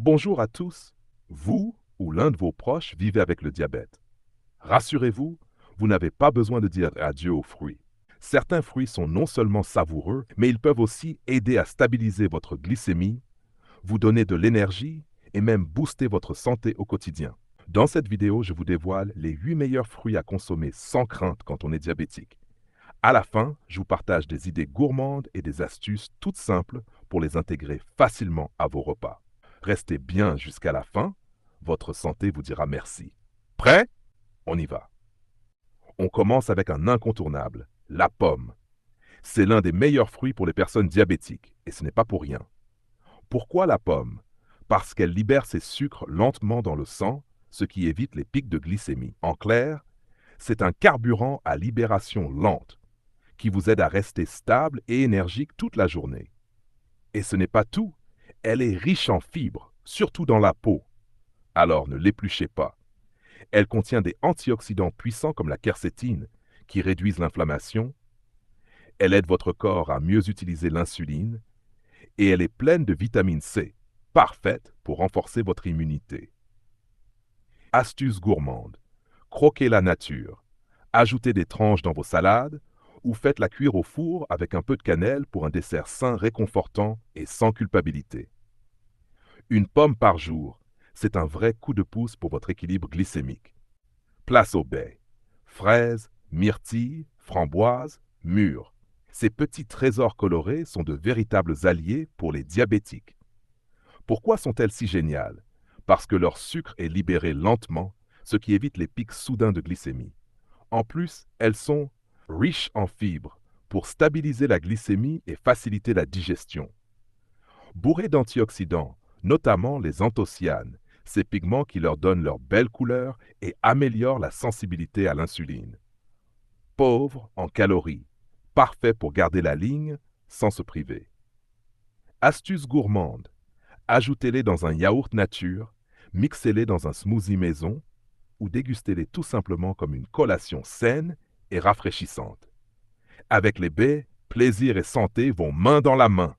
Bonjour à tous. Vous ou l'un de vos proches vivez avec le diabète. Rassurez-vous, vous n'avez pas besoin de dire adieu aux fruits. Certains fruits sont non seulement savoureux, mais ils peuvent aussi aider à stabiliser votre glycémie, vous donner de l'énergie et même booster votre santé au quotidien. Dans cette vidéo, je vous dévoile les 8 meilleurs fruits à consommer sans crainte quand on est diabétique. À la fin, je vous partage des idées gourmandes et des astuces toutes simples pour les intégrer facilement à vos repas. Restez bien jusqu'à la fin, votre santé vous dira merci. Prêt? On y va. On commence avec un incontournable, la pomme. C'est l'un des meilleurs fruits pour les personnes diabétiques, et ce n'est pas pour rien. Pourquoi la pomme? Parce qu'elle libère ses sucres lentement dans le sang, ce qui évite les pics de glycémie. En clair, c'est un carburant à libération lente, qui vous aide à rester stable et énergique toute la journée. Et ce n'est pas tout, elle est riche en fibres, surtout dans la peau. Alors ne l'épluchez pas. Elle contient des antioxydants puissants comme la quercétine, qui réduisent l'inflammation. Elle aide votre corps à mieux utiliser l'insuline. Et elle est pleine de vitamine C, parfaite pour renforcer votre immunité. Astuce gourmande. Croquez la nature. Ajoutez des tranches dans vos salades ou faites-la cuire au four avec un peu de cannelle pour un dessert sain, réconfortant et sans culpabilité. Une pomme par jour, c'est un vrai coup de pouce pour votre équilibre glycémique. Place aux baies. Fraises, myrtilles, framboises, mûres. Ces petits trésors colorés sont de véritables alliés pour les diabétiques. Pourquoi sont-elles si géniales? Parce que leur sucre est libéré lentement, ce qui évite les pics soudains de glycémie. En plus, elles sont riches en fibres pour stabiliser la glycémie et faciliter la digestion. Bourrées d'antioxydants, notamment les anthocyanes, ces pigments qui leur donnent leur belle couleur et améliorent la sensibilité à l'insuline. Pauvres en calories, parfait pour garder la ligne sans se priver. Astuce gourmande. Ajoutez-les dans un yaourt nature, mixez-les dans un smoothie maison ou dégustez-les tout simplement comme une collation saine et rafraîchissante. Avec les baies, plaisir et santé vont main dans la main.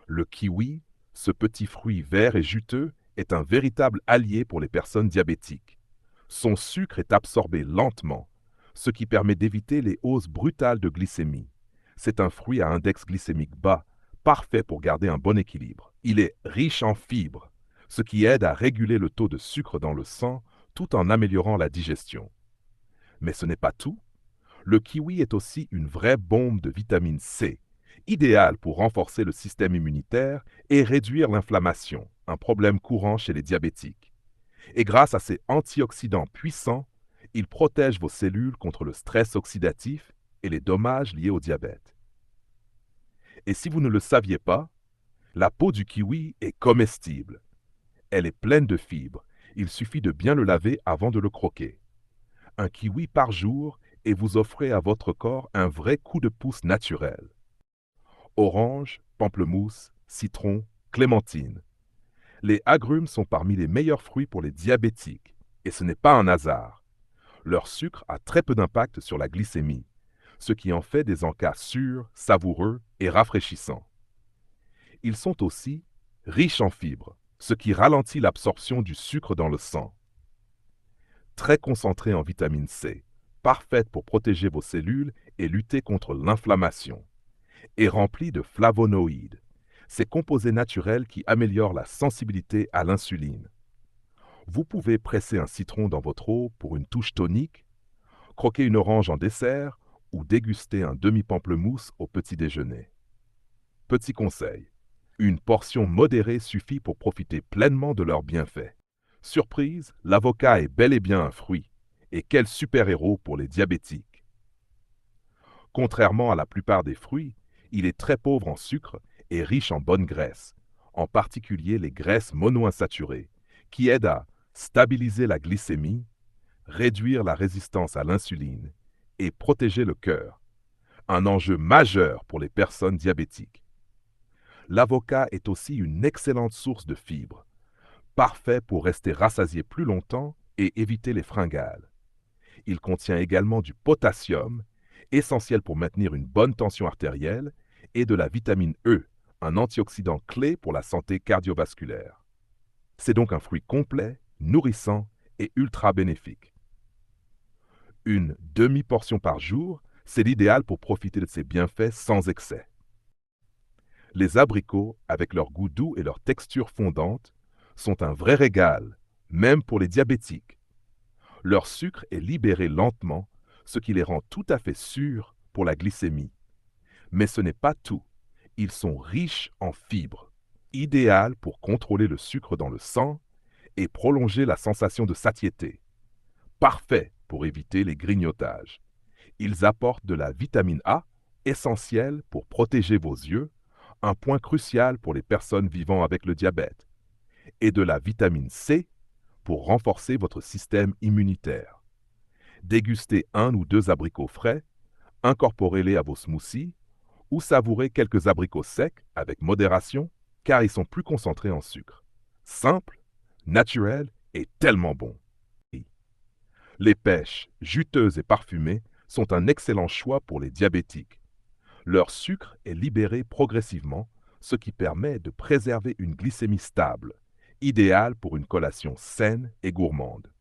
Le kiwi, ce petit fruit vert et juteux, est un véritable allié pour les personnes diabétiques. Son sucre est absorbé lentement, ce qui permet d'éviter les hausses brutales de glycémie. C'est un fruit à index glycémique bas, parfait pour garder un bon équilibre. Il est riche en fibres, ce qui aide à réguler le taux de sucre dans le sang tout en améliorant la digestion. Mais ce n'est pas tout. Le kiwi est aussi une vraie bombe de vitamine C, idéale pour renforcer le système immunitaire et réduire l'inflammation, un problème courant chez les diabétiques. Et grâce à ses antioxydants puissants, il protège vos cellules contre le stress oxydatif et les dommages liés au diabète. Et si vous ne le saviez pas, la peau du kiwi est comestible. Elle est pleine de fibres. Il suffit de bien le laver avant de le croquer. Un kiwi par jour et vous offrez à votre corps un vrai coup de pouce naturel. Orange, pamplemousse, citron, clémentine. Les agrumes sont parmi les meilleurs fruits pour les diabétiques. Et ce n'est pas un hasard. Leur sucre a très peu d'impact sur la glycémie, ce qui en fait des encas sûrs, savoureux et rafraîchissants. Ils sont aussi riches en fibres, ce qui ralentit l'absorption du sucre dans le sang. Très concentrés en vitamine C, parfaite pour protéger vos cellules et lutter contre l'inflammation. Et remplis de flavonoïdes, ces composés naturels qui améliorent la sensibilité à l'insuline. Vous pouvez presser un citron dans votre eau pour une touche tonique, croquer une orange en dessert ou déguster un demi-pamplemousse au petit déjeuner. Petit conseil, une portion modérée suffit pour profiter pleinement de leurs bienfaits. Surprise, l'avocat est bel et bien un fruit. Et quel super-héros pour les diabétiques! Contrairement à la plupart des fruits, il est très pauvre en sucre et riche en bonnes graisses, en particulier les graisses monoinsaturées, qui aident à stabiliser la glycémie, réduire la résistance à l'insuline et protéger le cœur, un enjeu majeur pour les personnes diabétiques. L'avocat est aussi une excellente source de fibres, parfait pour rester rassasié plus longtemps et éviter les fringales. Il contient également du potassium, essentiel pour maintenir une bonne tension artérielle, et de la vitamine E, un antioxydant clé pour la santé cardiovasculaire. C'est donc un fruit complet, nourrissant et ultra bénéfique. Une demi-portion par jour, c'est l'idéal pour profiter de ses bienfaits sans excès. Les abricots, avec leur goût doux et leur texture fondante, sont un vrai régal, même pour les diabétiques. Leur sucre est libéré lentement, ce qui les rend tout à fait sûrs pour la glycémie. Mais ce n'est pas tout. Ils sont riches en fibres, idéal pour contrôler le sucre dans le sang et prolonger la sensation de satiété. Parfait pour éviter les grignotages. Ils apportent de la vitamine A, essentielle pour protéger vos yeux, un point crucial pour les personnes vivant avec le diabète, et de la vitamine C pour renforcer votre système immunitaire. Dégustez 1 ou 2 abricots frais, incorporez-les à vos smoothies ou savourez quelques abricots secs avec modération car ils sont plus concentrés en sucre. Simple, naturel et tellement bon. Les pêches, juteuses et parfumées, sont un excellent choix pour les diabétiques. Leur sucre est libéré progressivement, ce qui permet de préserver une glycémie stable, idéale pour une collation saine et gourmande.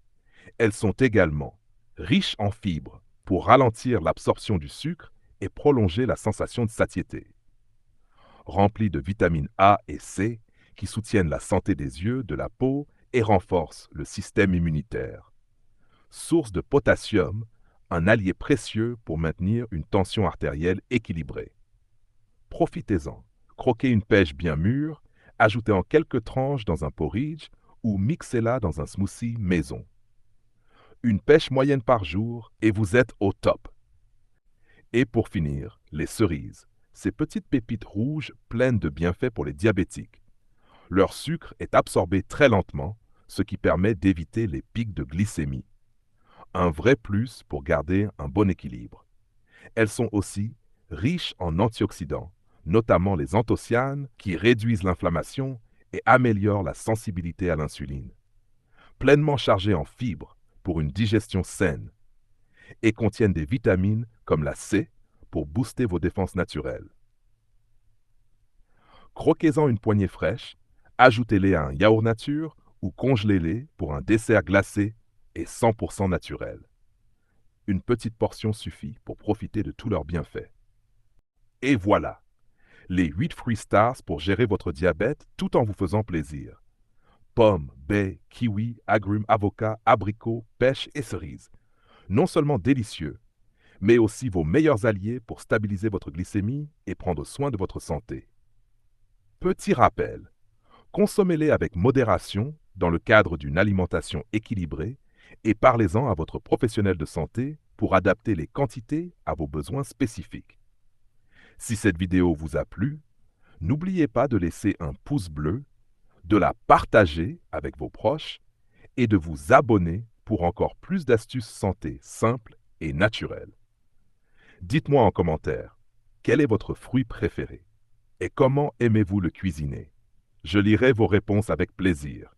Elles sont également riches en fibres pour ralentir l'absorption du sucre et prolonger la sensation de satiété. Remplies de vitamines A et C qui soutiennent la santé des yeux, de la peau et renforcent le système immunitaire. Source de potassium, un allié précieux pour maintenir une tension artérielle équilibrée. Profitez-en. Croquez une pêche bien mûre, ajoutez-en quelques tranches dans un porridge ou mixez-la dans un smoothie maison. Une pêche moyenne par jour et vous êtes au top. Et pour finir, les cerises, ces petites pépites rouges pleines de bienfaits pour les diabétiques. Leur sucre est absorbé très lentement, ce qui permet d'éviter les pics de glycémie. Un vrai plus pour garder un bon équilibre. Elles sont aussi riches en antioxydants, notamment les anthocyanes qui réduisent l'inflammation et améliorent la sensibilité à l'insuline. Pleinement chargées en fibres pour une digestion saine et contiennent des vitamines comme la C pour booster vos défenses naturelles. Croquez-en une poignée fraîche, ajoutez-les à un yaourt nature ou congelez-les pour un dessert glacé et 100% naturel. Une petite portion suffit pour profiter de tous leurs bienfaits. Et voilà, les 8 fruits stars pour gérer votre diabète tout en vous faisant plaisir. Pommes, baies, kiwis, agrumes, avocats, abricots, pêches et cerises. Non seulement délicieux, mais aussi vos meilleurs alliés pour stabiliser votre glycémie et prendre soin de votre santé. Petit rappel, consommez-les avec modération dans le cadre d'une alimentation équilibrée et parlez-en à votre professionnel de santé pour adapter les quantités à vos besoins spécifiques. Si cette vidéo vous a plu, n'oubliez pas de laisser un pouce bleu, de la partager avec vos proches et de vous abonner pour encore plus d'astuces santé simples et naturelles. Dites-moi en commentaire, quel est votre fruit préféré et comment aimez-vous le cuisiner? Je lirai vos réponses avec plaisir.